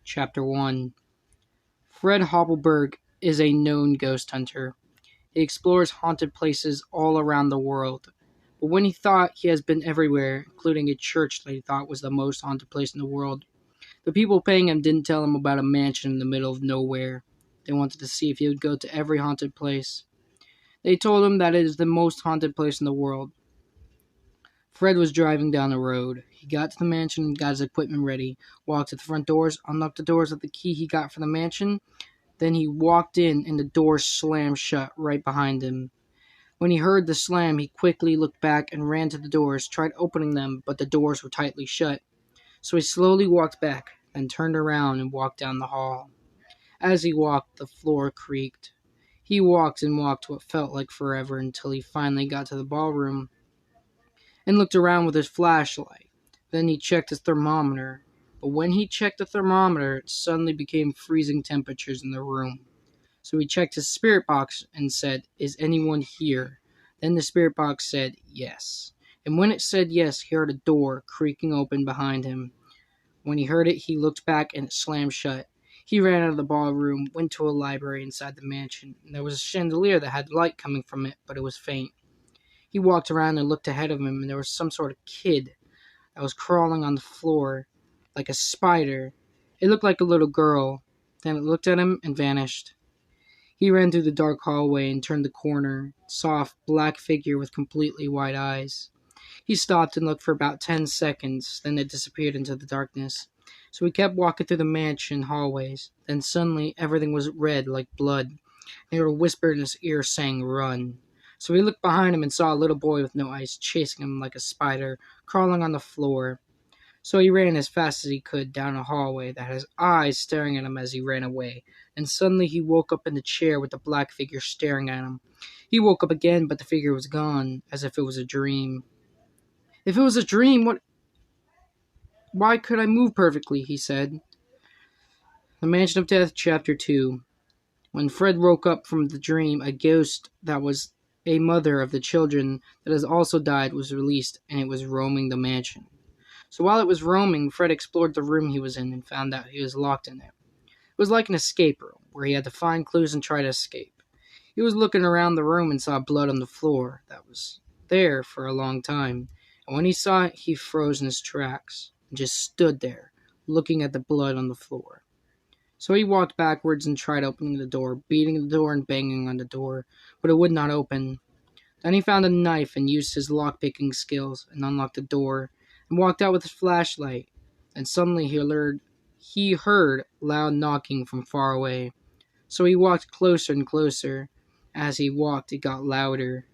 Chapter 1. Fred Hoppelberg is a known ghost hunter. He explores haunted places all around the world. But when he thought he has been everywhere, including a church that he thought was the most haunted place in the world, the people paying him didn't tell him about a mansion in the middle of nowhere. They wanted to see if he would go to every haunted place. They told him that it is the most haunted place in the world. Fred was driving down the road. He got to the mansion, got his equipment ready, walked to the front doors, unlocked the doors with the key he got from the mansion. Then he walked in and the doors slammed shut right behind him. When he heard the slam, he quickly looked back and ran to the doors, tried opening them, but the doors were tightly shut. So he slowly walked back, then turned around and walked down the hall. As he walked, the floor creaked. He walked and walked what felt like forever until he finally got to the ballroom and looked around with his flashlight. Then he checked his thermometer. But when he checked the thermometer, it suddenly became freezing temperatures in the room. So he checked his spirit box and said, "Is anyone here?" Then the spirit box said, "Yes." And when it said yes, he heard a door creaking open behind him. When he heard it, he looked back and it slammed shut. He ran out of the ballroom, went to a library inside the mansion, and there was a chandelier that had light coming from it, but it was faint. He walked around and looked ahead of him, and there was some sort of kid that was crawling on the floor like a spider. It looked like a little girl. Then it looked at him and vanished. He ran through the dark hallway and turned the corner, saw a black figure with completely white eyes. He stopped and looked for about 10 seconds, then it disappeared into the darkness. So he kept walking through the mansion hallways. Then suddenly everything was red like blood. They were whispered in his ear saying, "Run." So he looked behind him and saw a little boy with no eyes chasing him like a spider, crawling on the floor. So he ran as fast as he could down a hallway that had his eyes staring at him as he ran away. And suddenly he woke up in the chair with the black figure staring at him. He woke up again, but the figure was gone, as if it was a dream. "If it was a dream, why could I move perfectly?" he said. The Mansion of Death, Chapter 2. When Fred woke up from the dream, a ghost that was a mother of the children that has also died was released, and it was roaming the mansion. So while it was roaming, Fred explored the room he was in and found out he was locked in it. It was like an escape room, where he had to find clues and try to escape. He was looking around the room and saw blood on the floor that was there for a long time. And when he saw it, he froze in his tracks and just stood there, looking at the blood on the floor. So he walked backwards and tried opening the door, beating the door and banging on the door, but it would not open. Then he found a knife and used his lock-picking skills and unlocked the door and walked out with his flashlight. And suddenly he heard loud knocking from far away. So he walked closer and closer. As he walked, it got louder.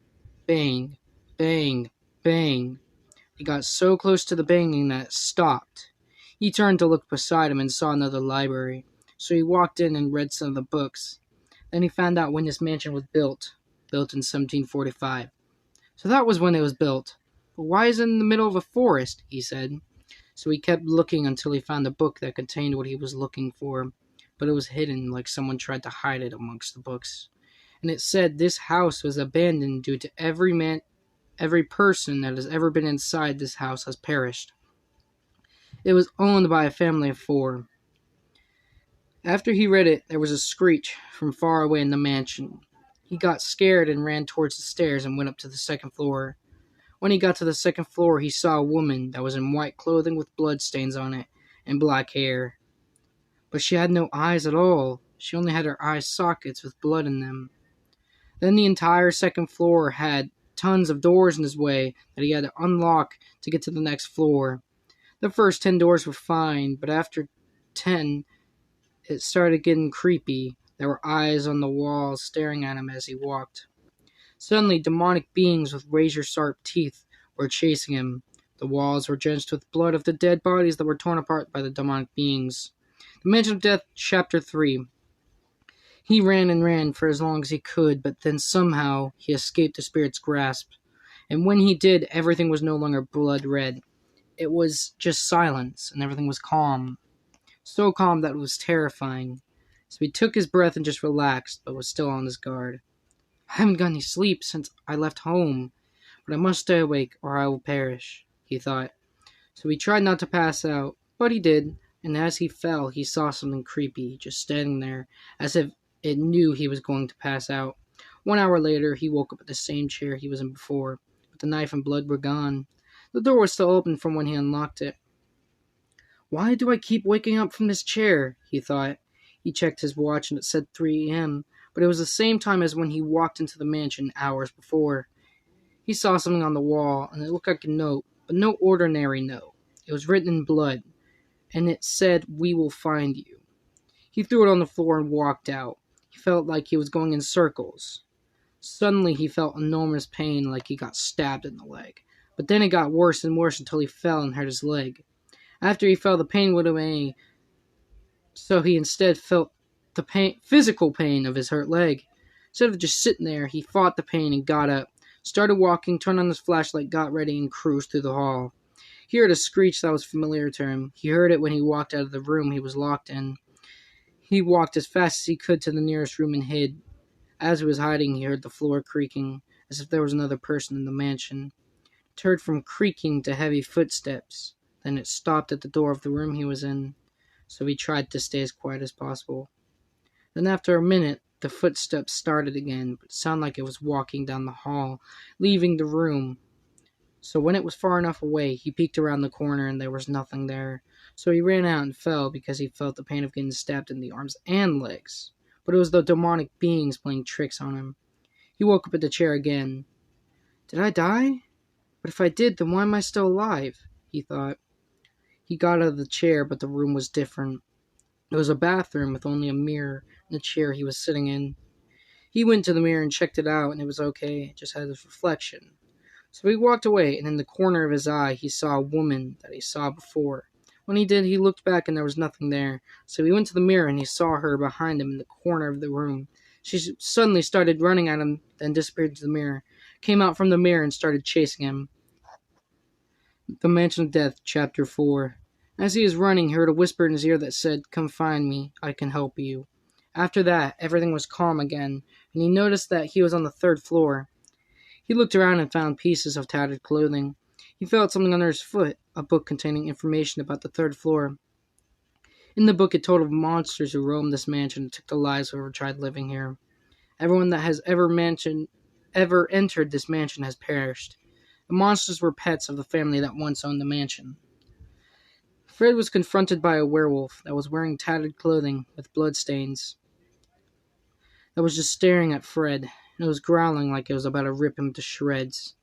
Bang, bang, bang. He got so close to the banging that it stopped. He turned to look beside him and saw another library. So he walked in and read some of the books. Then he found out when this mansion was built in 1745. So that was when it was built. But why is it in the middle of a forest? He said. So he kept looking until he found a book that contained what he was looking for, but it was hidden like someone tried to hide it amongst the books. And it said this house was abandoned due to every person that has ever been inside this house has perished. It was owned by a family of 4. After he read it, there was a screech from far away in the mansion. He got scared and ran towards the stairs and went up to the second floor. When he got to the second floor, he saw a woman that was in white clothing with bloodstains on it and black hair. But she had no eyes at all. She only had her eye sockets with blood in them. Then the entire second floor had tons of doors in his way that he had to unlock to get to the next floor. The first 10 doors were fine, but after 10, it started getting creepy. There were eyes on the walls staring at him as he walked. Suddenly, demonic beings with razor-sharp teeth were chasing him. The walls were drenched with blood of the dead bodies that were torn apart by the demonic beings. The Mansion of Death, Chapter 3. He ran and ran for as long as he could, but then somehow he escaped the spirit's grasp. And when he did, everything was no longer blood red. It was just silence, and everything was calm. So calm that it was terrifying. So he took his breath and just relaxed, but was still on his guard. "I haven't got any sleep since I left home, but I must stay awake or I will perish," he thought. So he tried not to pass out, but he did. and as he fell, he saw something creepy just standing there, as if it knew he was going to pass out. 1 hour later, he woke up at the same chair he was in before, but the knife and blood were gone. The door was still open from when he unlocked it. Why do I keep waking up from this chair? He thought. He checked his watch and it said 3 a.m., but it was the same time as when he walked into the mansion hours before. He saw something on the wall, and it looked like a note, but no ordinary note. It was written in blood, and it said, "We will find you." He threw it on the floor and walked out. He felt like he was going in circles. Suddenly he felt enormous pain, like he got stabbed in the leg. But then it got worse and worse until he fell and hurt his leg. After he fell, the pain went away, so he instead felt the physical pain of his hurt leg. Instead of just sitting there, he fought the pain and got up, started walking, turned on his flashlight, got ready, and cruised through the hall. He heard a screech that was familiar to him. He heard it when he walked out of the room he was locked in. He walked as fast as he could to the nearest room and hid. As he was hiding, he heard the floor creaking, as if there was another person in the mansion. It turned from creaking to heavy footsteps. Then it stopped at the door of the room he was in, so he tried to stay as quiet as possible. Then after a minute, the footsteps started again, but it sounded like it was walking down the hall, leaving the room. So when it was far enough away, he peeked around the corner and there was nothing there. So he ran out and fell because he felt the pain of getting stabbed in the arms and legs. But it was the demonic beings playing tricks on him. He woke up at the chair again. Did I die? But if I did, then why am I still alive? He thought. He got out of the chair, but the room was different. It was a bathroom with only a mirror and the chair he was sitting in. He went to the mirror and checked it out, and it was okay. It just had its reflection. So he walked away, and in the corner of his eye, he saw a woman that he saw before. When he did, he looked back, and there was nothing there. So he went to the mirror, and he saw her behind him in the corner of the room. She suddenly started running at him, then disappeared into the mirror, came out from the mirror, and started chasing him. The Mansion of Death, Chapter 4. As he was running, he heard a whisper in his ear that said, "Come find me, I can help you." After that, everything was calm again, and he noticed that he was on the 3rd floor. He looked around and found pieces of tattered clothing. He felt something under his foot, a book containing information about the 3rd floor. In the book, it told of monsters who roamed this mansion and took the lives of whoever tried living here. Everyone that has ever entered this mansion has perished. The monsters were pets of the family that once owned the mansion. Fred was confronted by a werewolf that was wearing tattered clothing with bloodstains. That was just staring at Fred. It was growling like it was about to rip him to shreds.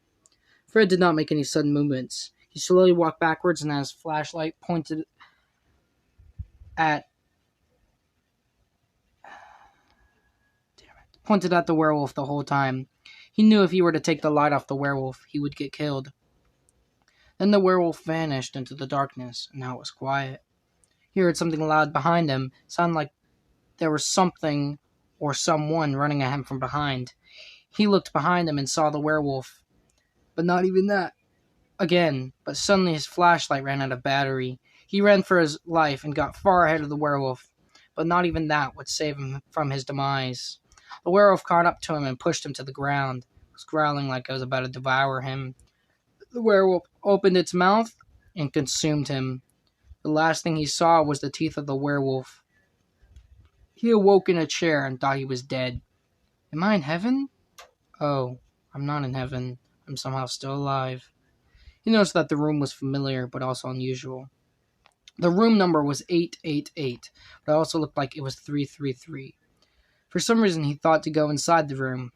Fred did not make any sudden movements. He slowly walked backwards and had his flashlight pointed at the werewolf the whole time. He knew if he were to take the light off the werewolf, he would get killed. Then the werewolf vanished into the darkness, and now it was quiet. He heard something loud behind him. It sounded like there was something or someone running at him from behind. He looked behind him and saw the werewolf. But not even that. Again, but suddenly his flashlight ran out of battery. He ran for his life and got far ahead of the werewolf, but not even that would save him from his demise. The werewolf caught up to him and pushed him to the ground. It was growling like it was about to devour him. The werewolf opened its mouth and consumed him. The last thing he saw was the teeth of the werewolf. He awoke in a chair and thought he was dead. Am I in heaven? Oh, I'm not in heaven. I'm somehow still alive. He noticed that the room was familiar, but also unusual. The room number was 888, but it also looked like it was 333. For some reason, he thought to go inside the room.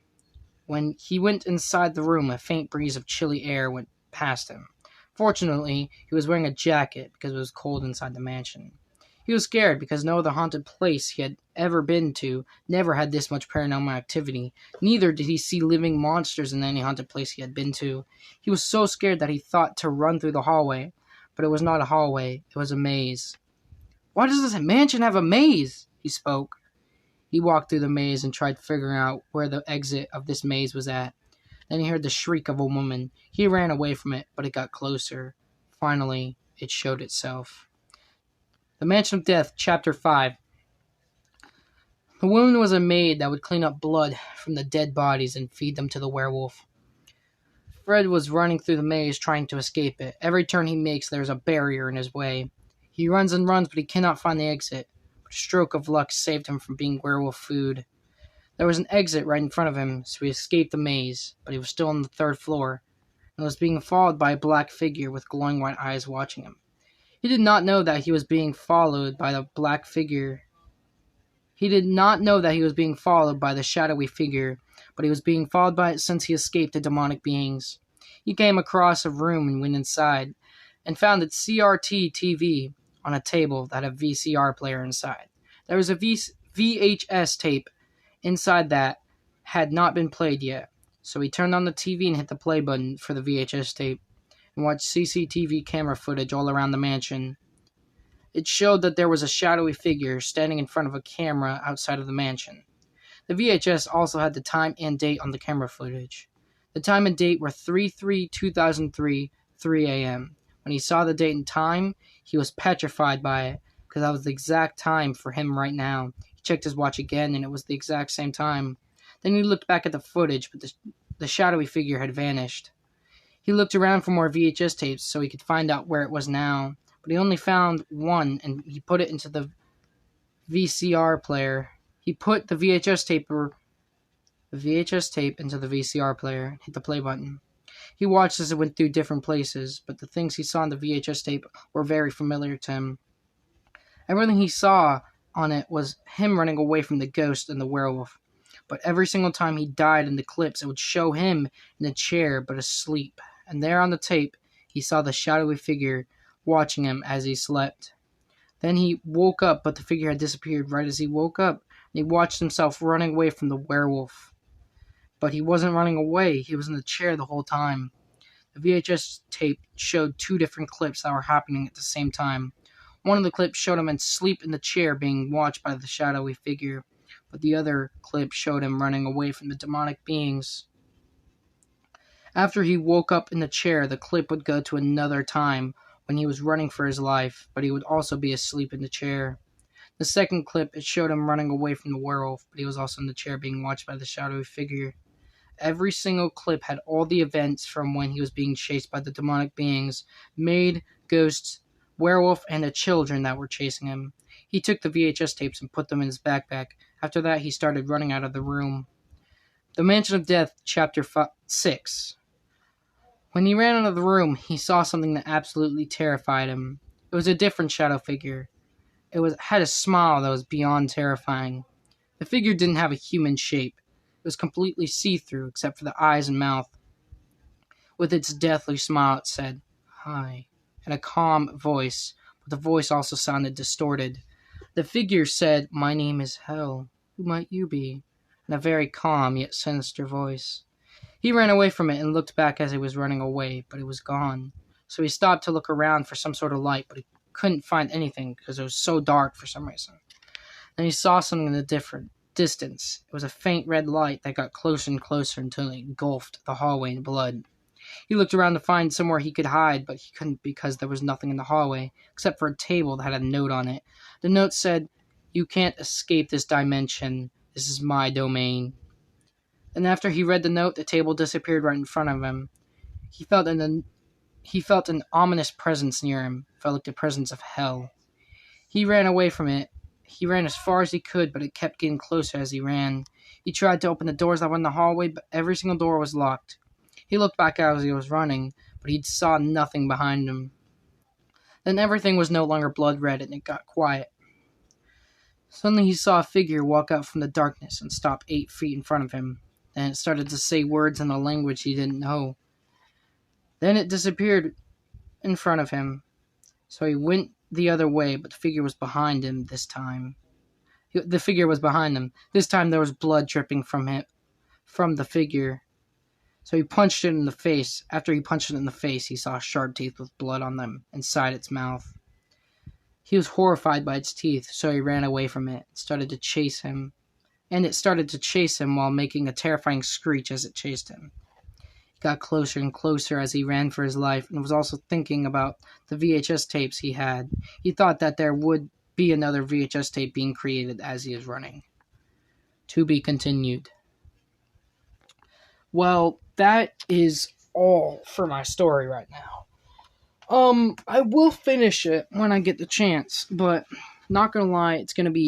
When he went inside the room, a faint breeze of chilly air went past him. Fortunately, he was wearing a jacket because it was cold inside the mansion. He was scared because no other haunted place he had ever been to never had this much paranormal activity. Neither did he see living monsters in any haunted place he had been to. He was so scared that he thought to run through the hallway, but it was not a hallway, it was a maze. Why does this mansion have a maze? He spoke. He walked through the maze and tried figuring out where the exit of this maze was at. Then he heard the shriek of a woman. He ran away from it, but it got closer. Finally, it showed itself. The Mansion of Death, Chapter 5. The woman was a maid that would clean up blood from the dead bodies and feed them to the werewolf. Fred was running through the maze trying to escape it. Every turn he makes, there's a barrier in his way. He runs and runs, but he cannot find the exit. But a stroke of luck saved him from being werewolf food. There was an exit right in front of him, so he escaped the maze, but he was still on the third floor, and was being followed by a black figure with glowing white eyes watching him. He did not know that he was being followed by the black figure. He did not know that he was being followed by the shadowy figure, but he was being followed by it since he escaped the demonic beings. He came across a room and went inside, and found a CRT TV on a table that had a VCR player inside. There was a VHS tape inside that had not been played yet, so he turned on the TV and hit the play button for the VHS tape, and watched CCTV camera footage all around the mansion. It showed that there was a shadowy figure standing in front of a camera outside of the mansion. The VHS also had the time and date on the camera footage. The time and date were 3/3/2003, 3 a.m. When he saw the date and time, he was petrified by it, because that was the exact time for him right now. He checked his watch again, and it was the exact same time. Then he looked back at the footage, but the shadowy figure had vanished. He looked around for more VHS tapes so he could find out where it was now, but he only found one, and he put it into the VCR player. He put the VHS tape into the VCR player and hit the play button. He watched as it went through different places, but the things he saw on the VHS tape were very familiar to him. Everything he saw on it was him running away from the ghost and the werewolf. But every single time he died in the clips, it would show him in a chair but asleep. And there on the tape, he saw the shadowy figure watching him as he slept. Then he woke up, but the figure had disappeared right as he woke up, and he watched himself running away from the werewolf. But he wasn't running away, he was in the chair the whole time. The VHS tape showed two different clips that were happening at the same time. One of the clips showed him asleep in the chair being watched by the shadowy figure, but the other clip showed him running away from the demonic beings. After he woke up in the chair, the clip would go to another time when he was running for his life, but he would also be asleep in the chair. The second clip, it showed him running away from the werewolf, but he was also in the chair being watched by the shadowy figure. Every single clip had all the events from when he was being chased by the demonic beings, maid, ghosts, werewolf, and the children that were chasing him. He took the VHS tapes and put them in his backpack. After that, he started running out of the room. The Mansion of Death, Chapter 6. When he ran out of the room, he saw something that absolutely terrified him. It was a different shadow figure. It had a smile that was beyond terrifying. The figure didn't have a human shape. It was completely see-through except for the eyes and mouth. With its deathly smile, it said, "Hi," in a calm voice, but the voice also sounded distorted. The figure said, "My name is Hell. Who might you be?" in a very calm yet sinister voice. He ran away from it and looked back as he was running away, but it was gone. So he stopped to look around for some sort of light, but he couldn't find anything because it was so dark for some reason. Then he saw something in the different distance. It was a faint red light that got closer and closer until it engulfed the hallway in blood. He looked around to find somewhere he could hide, but he couldn't because there was nothing in the hallway except for a table that had a note on it. The note said, "You can't escape this dimension. This is my domain." And after he read the note, the table disappeared right in front of him. He felt an ominous presence near him. It felt like the presence of hell. He ran away from it. He ran as far as he could, but it kept getting closer as he ran. He tried to open the doors that were in the hallway, but every single door was locked. He looked back as he was running, but he saw nothing behind him. Then everything was no longer blood red, and it got quiet. Suddenly he saw a figure walk out from the darkness and stop 8 feet in front of him. Then it started to say words in a language he didn't know. Then it disappeared in front of him. So he went the other way, but the figure was behind him this time. The figure was behind him. This time there was blood dripping from the figure. So he punched it in the face. After he punched it in the face, he saw sharp teeth with blood on them inside its mouth. He was horrified by its teeth, so he ran away from it. It started to chase him. And it started to chase him while making a terrifying screech as it chased him. He got closer and closer as he ran for his life, and was also thinking about the VHS tapes he had. He thought that there would be another VHS tape being created as he is running. To be continued. Well, that is all for my story right now. I will finish it when I get the chance, but not gonna lie, it's gonna be